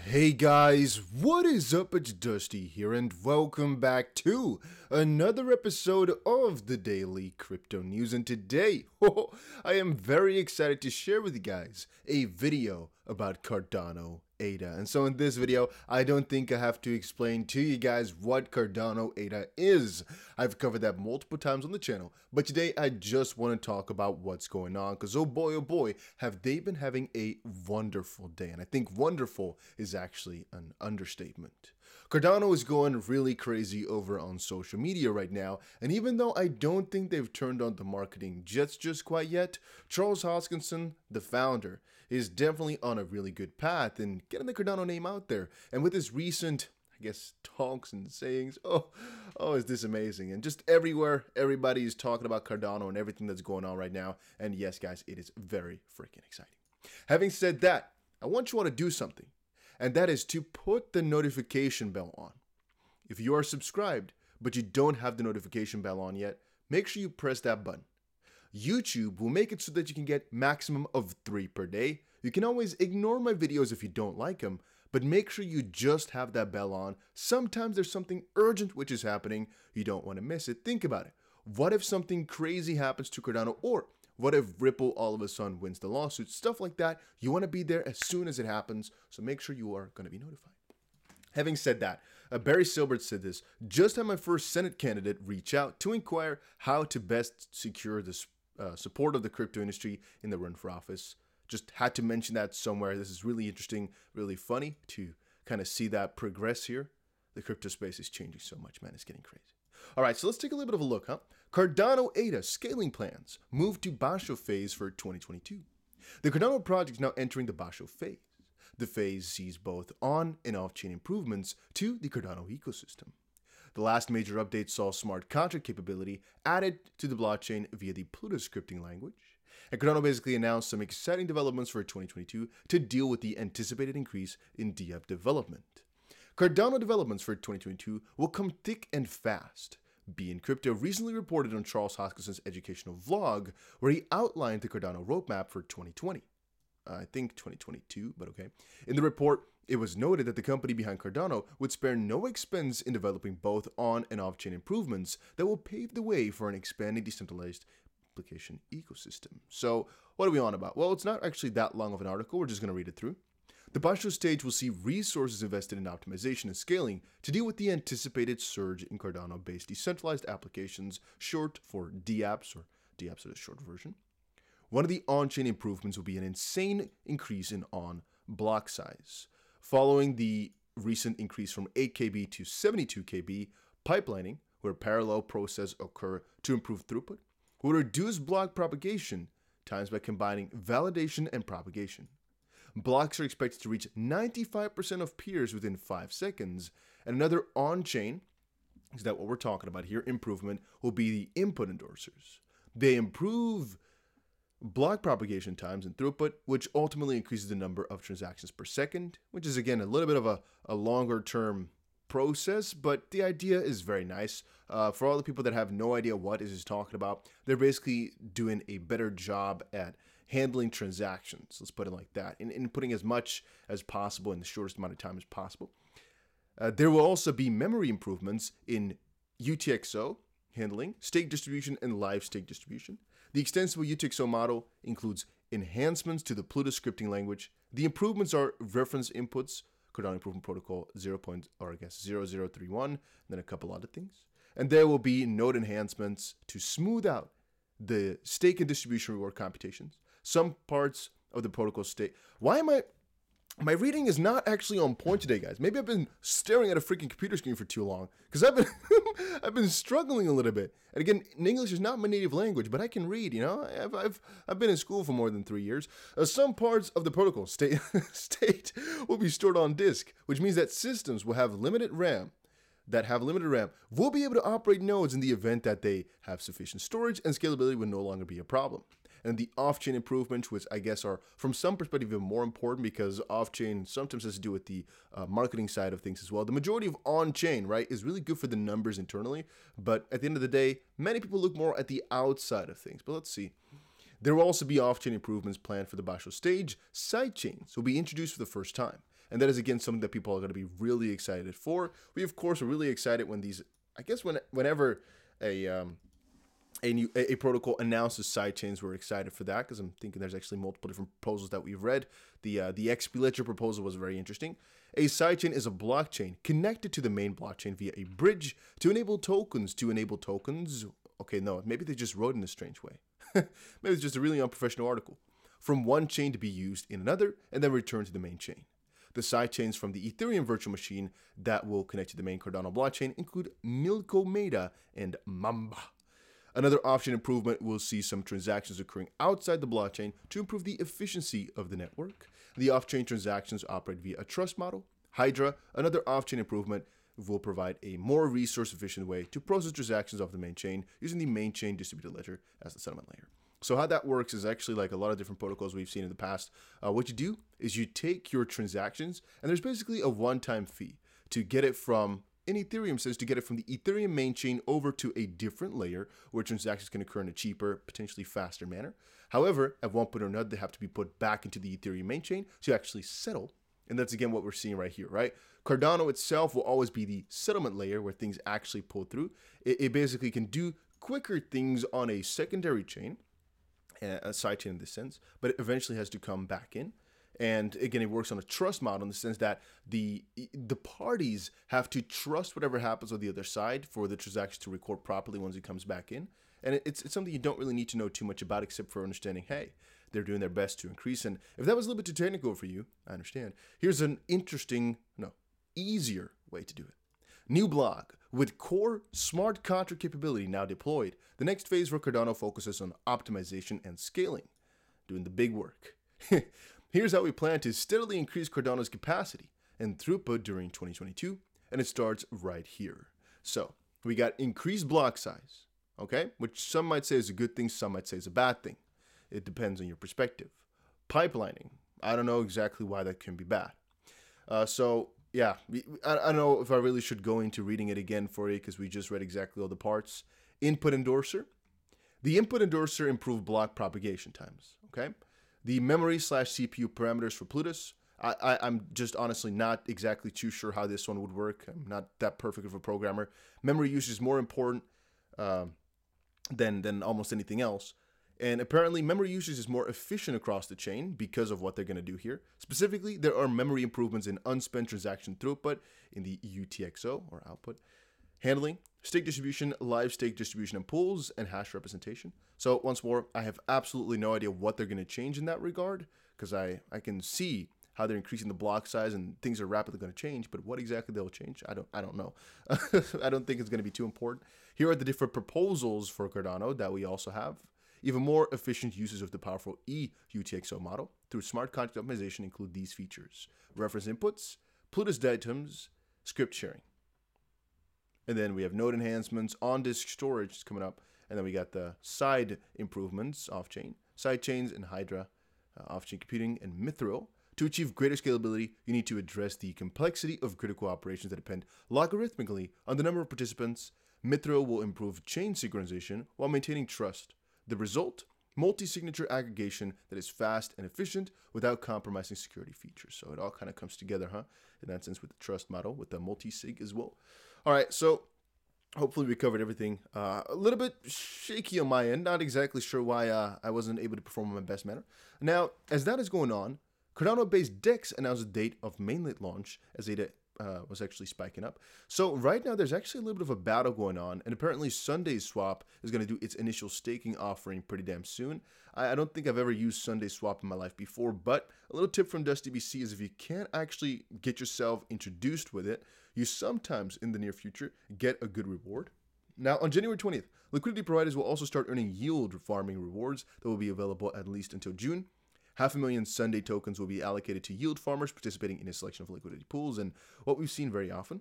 Hey guys, what is up? It's Dusty here, and welcome back to another episode of the Daily Crypto News. And today, I am very excited to share with you guys a video about Cardano ADA. And so in this video, I don't think I have to explain to you guys what Cardano ADA is. I've covered that multiple times on the channel, but today I just want to talk about what's going on, because oh boy, have they been having a wonderful day. And I think wonderful is actually an understatement. Cardano is going really crazy over on social media right now, and even though I don't think they've turned on the marketing jets just quite yet, Charles Hoskinson, the founder, is definitely on a really good path in getting the Cardano name out there. And with his recent, I guess, talks and sayings, oh, is this amazing. And just everywhere, everybody is talking about Cardano and everything that's going on right now. And yes, guys, it is very freaking exciting. Having said that, I want you all to do something, and that is to put the notification bell on. If you are subscribed, but you don't have the notification bell on yet, make sure you press that button. YouTube will make it so that you can get maximum of 3 per day. You can always ignore my videos if you don't like them, but make sure you just have that bell on. Sometimes there's something urgent which is happening. You don't want to miss it. Think about it. What if something crazy happens to Cardano, or what if Ripple all of a sudden wins the lawsuit? Stuff like that. You want to be there as soon as it happens, so make sure you are going to be notified. Having said that, Barry Silbert said this: just had my first Senate candidate reach out to inquire how to best secure the support of the crypto industry in the run for office. Just had to mention that somewhere. This is really interesting, really funny to kind of see that progress here. The crypto space is changing so much, man. It's getting crazy. All right, so let's take a little bit of a look, huh? Cardano ADA scaling plans move to Basho phase for 2022. The Cardano project is now entering the Basho phase. The phase sees both on and off-chain improvements to the Cardano ecosystem. The last major update saw smart contract capability added to the blockchain via the Pluto scripting language. And Cardano basically announced some exciting developments for 2022 to deal with the anticipated increase in DApp development. Cardano developments for 2022 will come thick and fast. Bein Crypto recently reported on Charles Hoskinson's educational vlog, where he outlined the Cardano roadmap for 2020. I think 2022, but okay. In the report, it was noted that the company behind Cardano would spare no expense in developing both on and off-chain improvements that will pave the way for an expanding decentralized application ecosystem. So what are we on about? Well, it's not actually that long of an article. We're just going to read it through. The Basho stage will see resources invested in optimization and scaling to deal with the anticipated surge in Cardano-based decentralized applications, short for DApps, or DApps are the short version. One of the on-chain improvements will be an insane increase in on block size. Following the recent increase from 8 KB to 72 KB, pipelining, where parallel processes occur to improve throughput, will reduce block propagation times by combining validation and propagation. Blocks are expected to reach 95% of peers within 5 seconds, and another on-chain, is that what we're talking about here, improvement, will be the input endorsers. They improve block propagation times and throughput, which ultimately increases the number of transactions per second, which is again a little bit of a longer term process, but the idea is very nice. For all the people that have no idea what this is talking about, they're basically doing a better job at handling transactions, let's put it like that, in putting as much as possible in the shortest amount of time as possible. There will also be memory improvements in UTXO handling, stake distribution, and live stake distribution. The extensible UTXO model includes enhancements to the Pluto scripting language. The improvements are reference inputs, Cardano Improvement Protocol 0031, and then a couple other things. And there will be node enhancements to smooth out the stake and distribution reward computations. Some parts of the protocol state. Why am my reading is not actually on point today, guys. Maybe I've been staring at a freaking computer screen for too long, because I've been struggling a little bit. And again, English is not my native language, but I can read. You know, I've been in school for more than 3 years. Some parts of the protocol state will be stored on disk, which means that systems will have limited RAM. Will be able to operate nodes in the event that they have sufficient storage, and scalability will no longer be a problem. And the off-chain improvements, which I guess are from some perspective even more important, because off-chain sometimes has to do with the marketing side of things as well. The majority of on-chain, right, is really good for the numbers internally, but at the end of the day, many people look more at the outside of things. But let's see. There will also be off-chain improvements planned for the Basho stage. Sidechains will be introduced for the first time. And that is, again, something that people are going to be really excited for. We, of course, are really excited when these, I guess, whenever a protocol announces sidechains, we're excited for that because I'm thinking there's actually multiple different proposals that we've read. The XP Ledger proposal was very interesting. A sidechain is a blockchain connected to the main blockchain via a bridge to enable tokens. Okay, no, maybe they just wrote in a strange way. Maybe it's just a really unprofessional article. From one chain to be used in another and then return to the main chain. The sidechains from the Ethereum virtual machine that will connect to the main Cardano blockchain include Milkomeda and Mamba. Another option improvement will see some transactions occurring outside the blockchain to improve the efficiency of the network. The off-chain transactions operate via a trust model. Hydra, another off-chain improvement, will provide a more resource-efficient way to process transactions off the main chain using the main chain distributed ledger as the settlement layer. So how that works is actually like a lot of different protocols we've seen in the past. What you do is you take your transactions, and there's basically a one-time fee to get it from, in Ethereum says, to get it from the Ethereum main chain over to a different layer where transactions can occur in a cheaper, potentially faster manner. However, at one point or another, they have to be put back into the Ethereum main chain to actually settle. And that's, again, what we're seeing right here, right? Cardano itself will always be the settlement layer where things actually pull through. It basically can do quicker things on a secondary chain, a sidechain in this sense, but it eventually has to come back in. And again, it works on a trust model in the sense that the parties have to trust whatever happens on the other side for the transaction to record properly once it comes back in. And it's something you don't really need to know too much about except for understanding, hey, they're doing their best to increase. And if that was a little bit too technical for you, I understand. Here's an easier way to do it. New block with core smart contract capability now deployed. The next phase for Cardano focuses on optimization and scaling, doing the big work. Here's how we plan to steadily increase Cardano's capacity and throughput during 2022, and it starts right here. So we got increased block size, okay, which some might say is a good thing, some might say is a bad thing. It depends on your perspective. Pipelining, I don't know exactly why that can be bad. Yeah, I don't know if I really should go into reading it again for you because we just read exactly all the parts. Input endorser. The input endorser improved block propagation times, okay? The memory/CPU parameters for Plutus. I'm just honestly not exactly too sure how this one would work. I'm not that perfect of a programmer. Memory usage is more important than almost anything else. And apparently, memory usage is more efficient across the chain because of what they're going to do here. Specifically, there are memory improvements in unspent transaction throughput in the UTXO, or output, handling, stake distribution, live stake distribution and pools, and hash representation. So once more, I have absolutely no idea what they're going to change in that regard, because I can see how they're increasing the block size and things are rapidly going to change, but what exactly they'll change, I don't know. I don't think it's going to be too important. Here are the different proposals for Cardano that we also have. Even more efficient uses of the powerful eUTXO model through smart contract optimization include these features: reference inputs, Plutus datums, script sharing. And then we have node enhancements, on-disk storage is coming up, and then we got the side improvements, off-chain, side chains, and Hydra, off-chain computing, and Mithril. To achieve greater scalability, you need to address the complexity of critical operations that depend logarithmically on the number of participants. Mithril will improve chain synchronization while maintaining trust. The result? Multi-signature aggregation that is fast and efficient without compromising security features. So it all kind of comes together, in that sense, with the trust model, with the multi-sig as well. All right, so hopefully we covered everything. A little bit shaky on my end. Not exactly sure why I wasn't able to perform in my best manner. Now, as that is going on, Cardano-based DEX announced the date of mainnet launch as ADA was actually spiking up. So right now there's actually a little bit of a battle going on, and apparently Sunday Swap is going to do its initial staking offering pretty damn soon. I don't think I've ever used Sunday Swap in my life before, but a little tip from DustDBC is if you can't actually get yourself introduced with it, you sometimes in the near future get a good reward. Now on January 20th, liquidity providers will also start earning yield farming rewards that will be available at least until June. 500,000 Sunday tokens will be allocated to yield farmers participating in a selection of liquidity pools. And what we've seen very often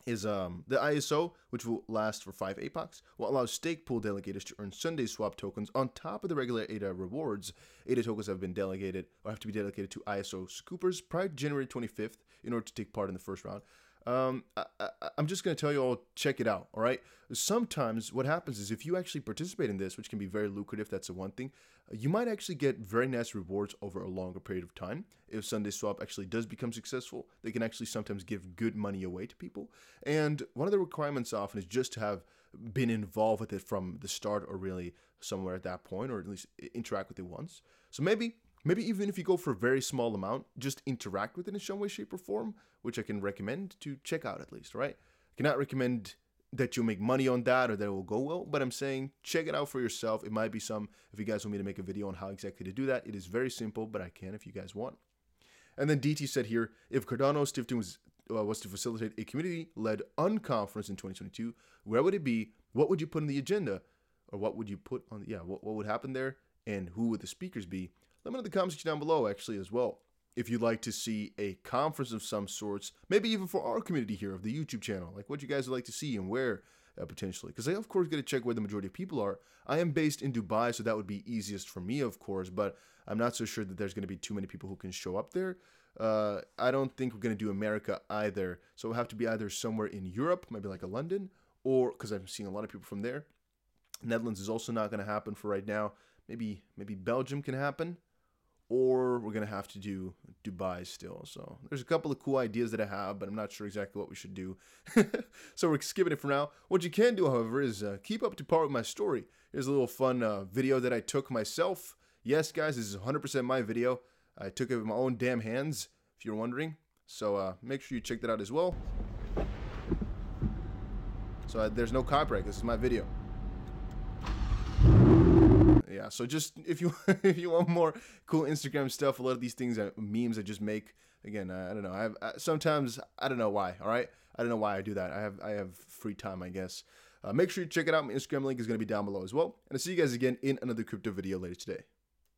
is the ISO, which will last for 5 epochs, will allow stake pool delegators to earn Sunday swap tokens on top of the regular ADA rewards. ADA tokens have been delegated or have to be delegated to ISO scoopers prior to January 25th in order to take part in the first round. I'm just going to tell you all, check it out, all right? Sometimes what happens is if you actually participate in this, which can be very lucrative, that's the one thing, you might actually get very nice rewards over a longer period of time. If Sunday Swap actually does become successful, they can actually sometimes give good money away to people. And one of the requirements often is just to have been involved with it from the start, or really somewhere at that point, or at least interact with it once. So maybe even if you go for a very small amount, just interact with it in some way, shape, or form, which I can recommend to check out at least, right? I cannot recommend that you'll make money on that or that it will go well, but I'm saying check it out for yourself. It might be some, if you guys want me to make a video on how exactly to do that, it is very simple, but I can if you guys want. And then DT said here, if Cardano Stiftung was to facilitate a community-led unconference in 2022, where would it be? What would you put on the agenda? Or what would you put on, what would happen there? And who would the speakers be? Let me know in the comment section down below, actually, as well. If you'd like to see a conference of some sorts, maybe even for our community here of the YouTube channel, like what you guys would like to see and where potentially. Because I, of course, got to check where the majority of people are. I am based in Dubai, so that would be easiest for me, of course, but I'm not so sure that there's going to be too many people who can show up there. I don't think we're going to do America either, so it'll have to be either somewhere in Europe, maybe like a London, or, because I'm seeing a lot of people from there. Netherlands is also not going to happen for right now. Maybe Belgium can happen. Or we're going to have to do Dubai still. So there's a couple of cool ideas that I have, but I'm not sure exactly what we should do. So we're skipping it for now. What you can do, however, is keep up to par with my story. Here's a little fun video that I took myself. Yes, guys, this is 100% my video. I took it with my own damn hands, if you're wondering. So make sure you check that out as well. So there's no copyright. This is my video. Yeah, so just if you if you want more cool Instagram stuff, a lot of these things are memes I just make. Again, I don't know. Sometimes I don't know why. All right, I don't know why I do that. I have free time, I guess. Make sure you check it out. My Instagram link is going to be down below as well. And I'll see you guys again in another crypto video later today.